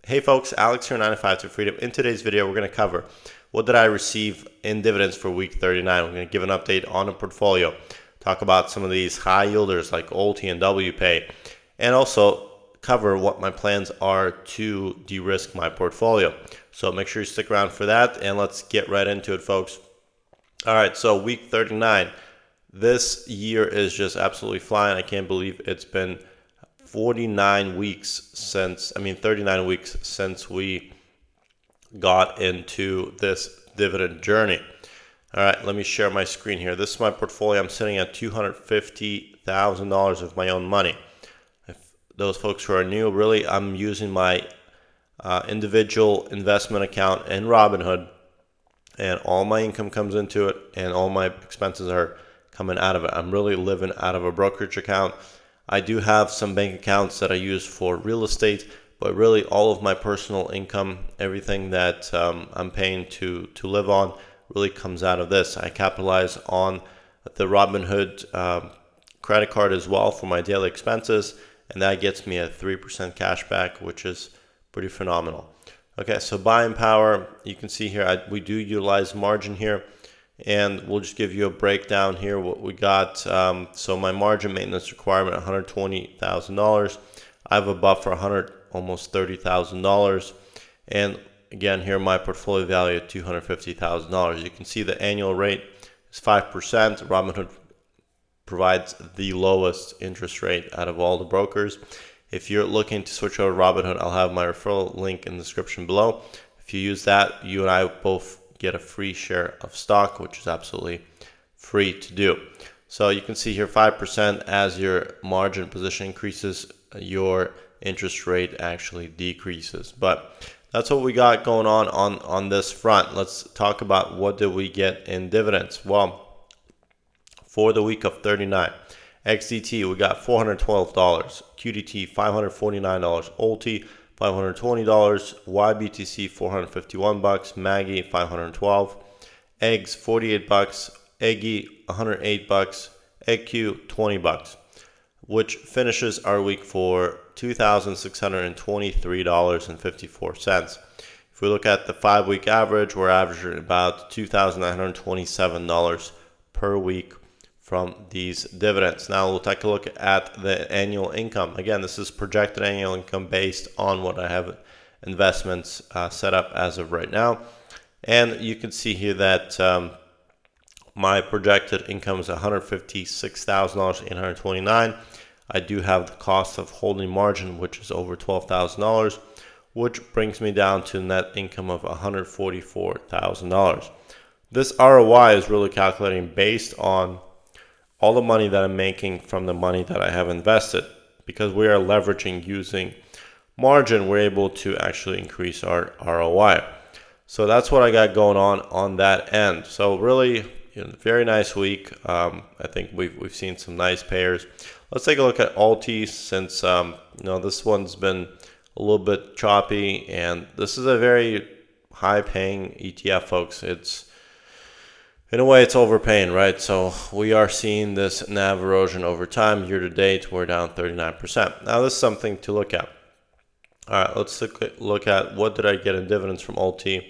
Hey folks, Alex here, 95 to Freedom. In today's video, we're going to cover what did I receive in dividends for week 39. We're going to give an update on the portfolio, talk about some of these high yielders like Altis and WPay, and also cover what my plans are to de-risk my portfolio. So make sure you stick around for that, and let's get right into it, folks. All right, so week 39. This year is just absolutely flying. I can't believe it's been 39 weeks since, 39 weeks since we got into this dividend journey. All right, let me share my screen here. This is my portfolio. I'm sitting at $250,000 of my own money. If those folks who are new, really, I'm using my individual investment account in Robinhood, and all my income comes into it, and all my expenses are coming out of it. I'm really living out of a brokerage account. I do have some bank accounts that I use for real estate, but really all of my personal income, everything that I'm paying to live on, really comes out of this. I capitalize on the Robinhood credit card as well for my daily expenses, and that gets me a 3% cash back, which is pretty phenomenal. Okay, so buying power, you can see here, we do utilize margin here. And we'll just give you a breakdown here what we got. So my margin maintenance requirement, $120,000. I have a buffer, almost $30,000. And again, here my portfolio value at $250,000. You can see the annual rate is 5%. Robinhood provides the lowest interest rate out of all the brokers. If you're looking to switch over to Robinhood, I'll have my referral link in the description below. If you use that, you and I both get a free share of stock, which is absolutely free to do. So you can see here 5%. As your margin position increases, your interest rate actually decreases. But that's what we got going on this front. Let's talk about what did we get in dividends. Well, for the week of 39, XDT we got $412, QDT $549, Altis $520, YBTC $451, Maggie $512, Eggs $48, Eggy $108, EggQ $20, which finishes our week for $2,623.54. If we look at the 5-week average, we're averaging about $2,927 per week from these dividends. Now we'll take a look at the annual income. Again, this is projected annual income based on what I have investments set up as of right now. And you can see here that my projected income is $156,829. I do have the cost of holding margin, which is over $12,000, which brings me down to net income of $144,000. This ROI is really calculating based on all the money that I'm making from the money that I have invested. Because we are leveraging using margin, we're able to actually increase our ROI. So that's what I got going on that end. So really, very nice week. I think we've seen some nice payers. Let's take a look at Altis, since this one's been a little bit choppy, and this is a very high paying ETF, folks. In a way, it's overpaying, right? So we are seeing this NAV erosion over time. Year to date, we're down 39%. Now, this is something to look at. All right, let's look at what did I get in dividends from Altis.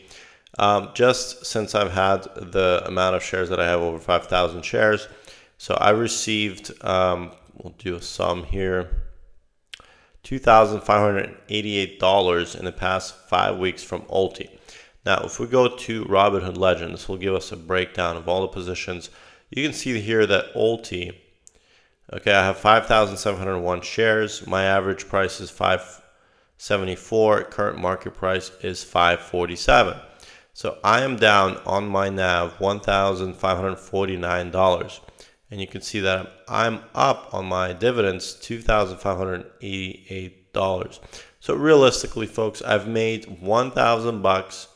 Just since I've had the amount of shares that I have, over 5,000 shares. So I received, we'll do a sum here, $2,588 in the past 5 weeks from Altis. Now, if we go to Robinhood Legend, this will give us a breakdown of all the positions. You can see here that Altis, okay, I have 5,701 shares. My average price is $574. Current market price is $547. So I am down on my NAV $1,549. And you can see that I'm up on my dividends $2,588. So realistically, folks, I've made $1,000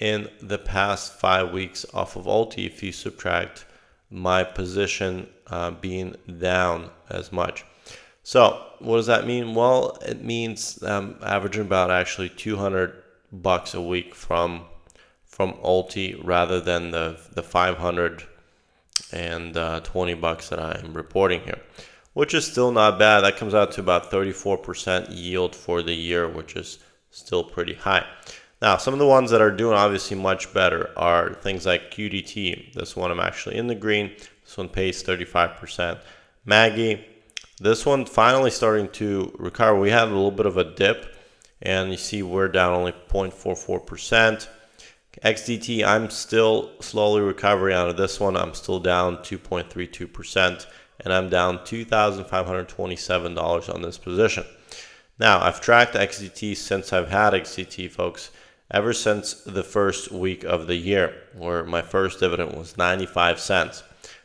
in the past 5 weeks off of Altis if you subtract my position being down as much. So what does that mean? Well, it means I'm averaging about actually $200 a week from Altis rather than the 500 and $20 that I'm reporting here, which is still not bad. That comes out to about 34% yield for the year, which is still pretty high. Now, some of the ones that are doing obviously much better are things like QDT. This one I'm actually in the green. This one pays 35%. Maggie, this one finally starting to recover. We had a little bit of a dip, and you see we're down only 0.44%. XDT, I'm still slowly recovering out of this one. I'm still down 2.32%, and I'm down $2,527 on this position. Now, I've tracked XDT since I've had XDT, folks, ever since the first week of the year, where my first dividend was 95 cents.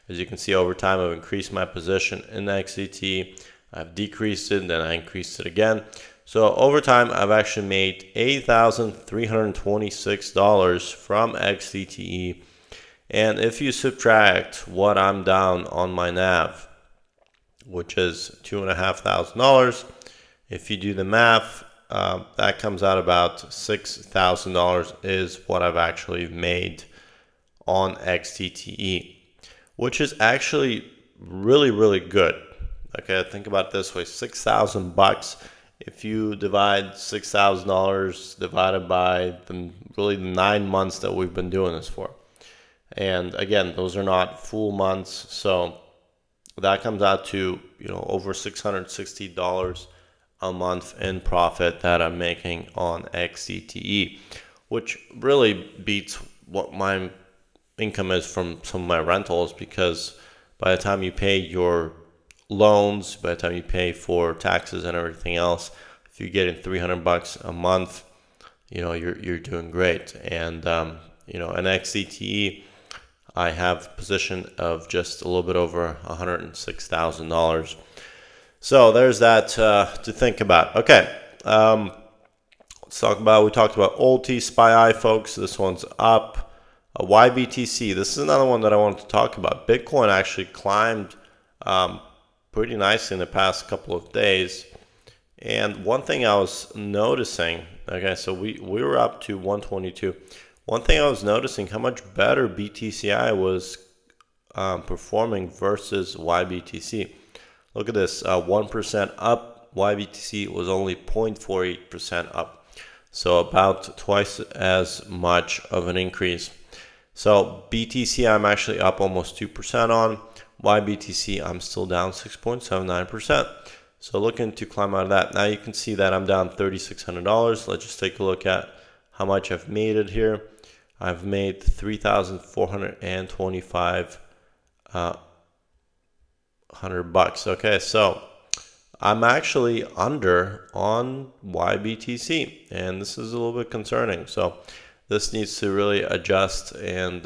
As you can see, over time, I've increased my position in XDT. I've decreased it, then I increased it again. So over time, I've actually made $8,326 from XDTE. And if you subtract what I'm down on my NAV, which is $2,500, if you do the math, that comes out about $6,000 is what I've actually made on XDTE, which is actually really, really good. Okay, think about it this way: $6,000. If you divide $6,000 divided by the 9 months that we've been doing this for, and again, those are not full months, so that comes out to over $660 a month in profit that I'm making on XDTE, which really beats what my income is from some of my rentals, because by the time you pay your loans, by the time you pay for taxes and everything else, if you're getting $300 a month, you're doing great. And an XDTE, I have a position of just a little bit over $106,000. So there's that to think about. Okay, let's talk about. We talked about Altis, SPY, folks. This one's up. YBTC. This is another one that I wanted to talk about. Bitcoin actually climbed pretty nicely in the past couple of days. And one thing I was noticing, okay, so we were up to 122. One thing I was noticing, how much better BTCI was performing versus YBTC. Look at this, 1% up. YBTC was only 0.48% up. So about twice as much of an increase. So BTC, I'm actually up almost 2% on. YBTC, I'm still down 6.79%. So looking to climb out of that. Now you can see that I'm down $3,600. Let's just take a look at how much I've made it here. I've made $3,425 $100. Okay, so I'm actually under on YBTC, and this is a little bit concerning. So this needs to really adjust, and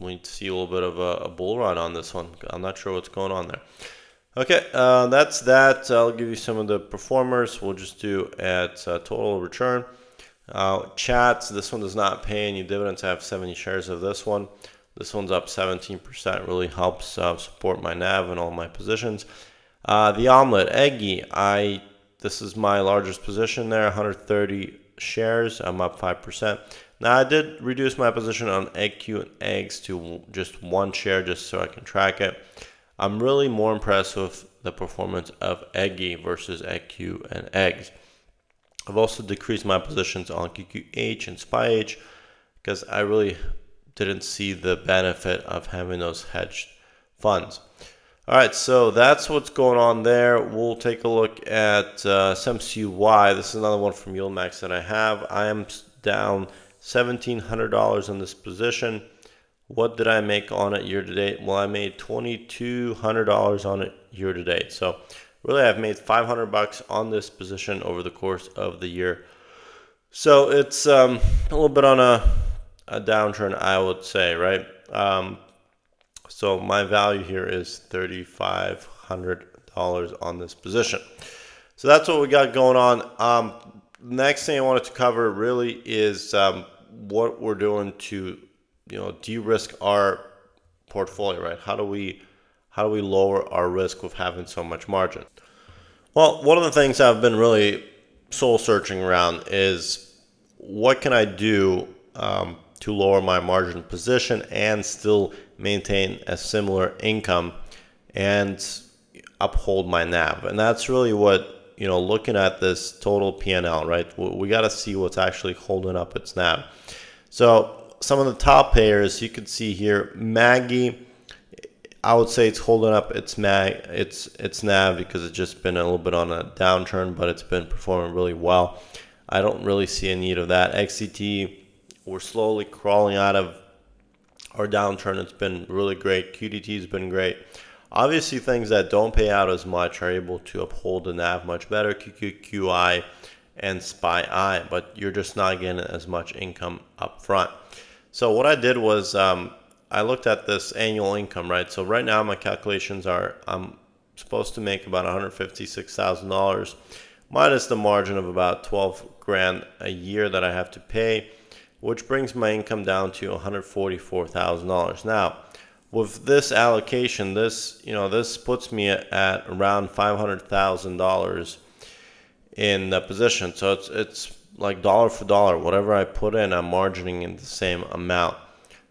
we need to see a little bit of a bull run on this one. I'm not sure what's going on there. Okay, that's that. I'll give you some of the performers. We'll just do at total return. Chats, this one does not pay any dividends. I have 70 shares of this one. This one's up 17%, really helps support my NAV and all my positions. The omelet, Eggy, this is my largest position there, 130 shares. I'm up 5%. Now, I did reduce my position on EggQ and eggs to just one share just so I can track it. I'm really more impressed with the performance of Eggy versus EggQ and eggs. I've also decreased my positions on QQH and SPYH because I really didn't see the benefit of having those hedged funds. All right, so that's what's going on there. We'll take a look at SMCY. This is another one from YieldMax that I have. I am down $1,700 on this position. What did I make on it year to date? Well, I made $2,200 on it year to date. So really, I've made $500 on this position over the course of the year. So it's a little bit on a downturn, I would say, right? So my value here is $3,500 on this position. So that's what we got going on. Next thing I wanted to cover really is what we're doing to de-risk our portfolio, right? How do we lower our risk with having so much margin? Well, one of the things I've been really soul searching around is what can I do to lower my margin position and still maintain a similar income and uphold my NAV. And that's really what looking at this total P&L, right? We got to see what's actually holding up its NAV. So some of the top payers you can see here, Maggie, I would say it's holding up its NAV because it's just been a little bit on a downturn, but it's been performing really well. I don't really see a need of that. XCT, we're slowly crawling out of our downturn. It's been really great. QDT has been great. Obviously, things that don't pay out as much are able to uphold the NAV much better, QQQI and SPY-I, but you're just not getting as much income up front. So what I did was I looked at this annual income, right? So right now my calculations are I'm supposed to make about $156,000 minus the margin of about 12 grand a year that I have to pay, which brings my income down to $144,000. Now, with this allocation, this puts me at around $500,000 in the position. So it's like dollar for dollar. Whatever I put in, I'm margining in the same amount.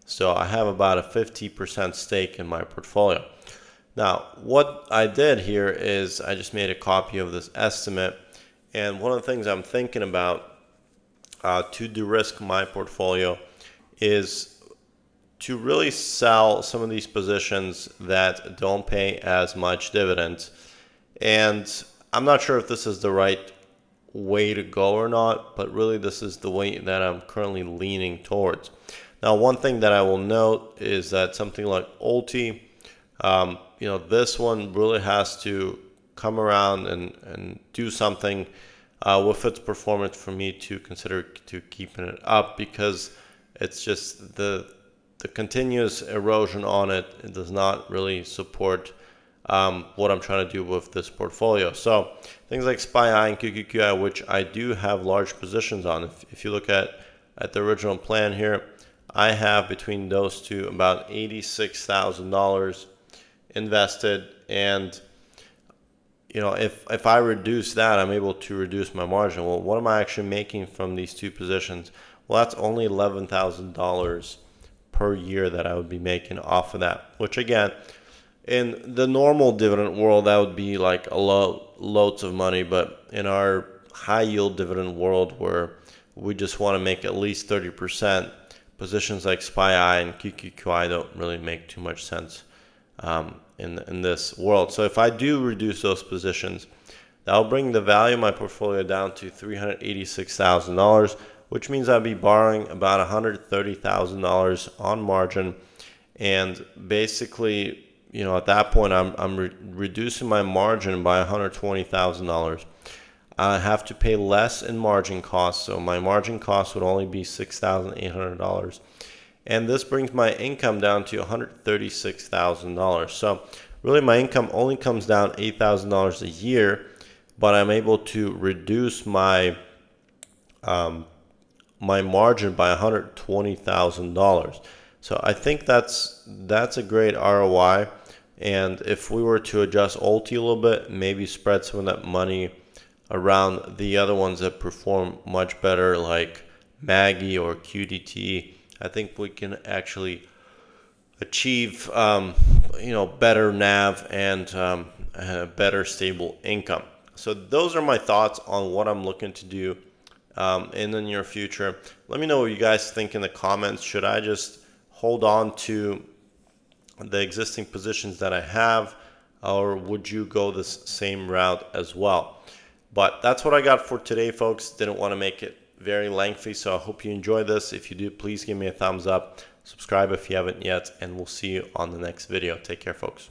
So I have about a 50% stake in my portfolio. Now, what I did here is I just made a copy of this estimate. And one of the things I'm thinking about to de-risk my portfolio is to really sell some of these positions that don't pay as much dividends. And I'm not sure if this is the right way to go or not, but really this is the way that I'm currently leaning towards. Now, one thing that I will note is that something like Altis, this one really has to come around and do something with its performance for me to consider to keeping it up, because it's just the continuous erosion on it does not really support what I'm trying to do with this portfolio. So things like SPY-I and QQQI, which I do have large positions on. If you look at the original plan here, I have between those two about $86,000 invested, and if I reduce that, I'm able to reduce my margin. Well, what am I actually making from these two positions? Well, that's only $11,000 per year that I would be making off of that, which again, in the normal dividend world, that would be like loads of money. But in our high yield dividend world, where we just want to make at least 30%, positions like SPY-I and QQQI don't really make too much sense in this world. So if I do reduce those positions, that'll bring the value of my portfolio down to $386,000, which means I'll be borrowing about $130,000 on margin. And basically, at that point, I'm reducing my margin by $120,000. I have to pay less in margin costs, so my margin cost would only be $6,800. And this brings my income down to $136,000. So really my income only comes down $8,000 a year, but I'm able to reduce my margin by $120,000. So I think that's a great ROI. And if we were to adjust Altis a little bit, maybe spread some of that money around the other ones that perform much better, like Maggie or QDT, I think we can actually achieve better NAV and better stable income. So those are my thoughts on what I'm looking to do in the near future. Let me know what you guys think in the comments. Should I just hold on to the existing positions that I have, or would you go this same route as well? But that's what I got for today, folks. Didn't want to make it very lengthy, so I hope you enjoyed this. If you do, please give me a thumbs up, subscribe if you haven't yet, and we'll see you on the next video. Take care, folks.